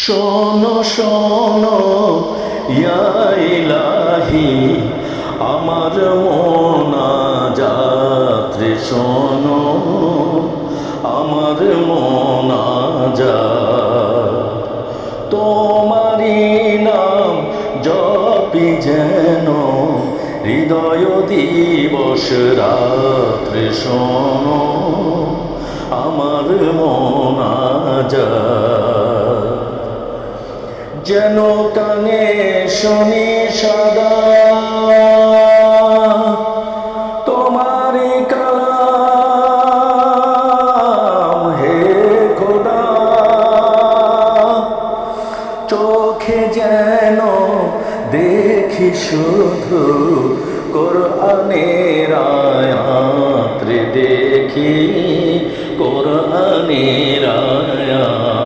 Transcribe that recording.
শোনো শোনো ইয়া ইলাহি আমার মোনাজাত রে, শোনো আমার মোনাজাত। তোমারি নাম জপি যেন হৃদয় দিবস রাত্রে, শোনো আমার মোনাজাত। যেন কানে শুনি সদা তোমারি কালাম হে খোদা, চোখে যেন দেখি শুধু কোরআনের আয়াত রে, দেখি কোরআনের আয়াত।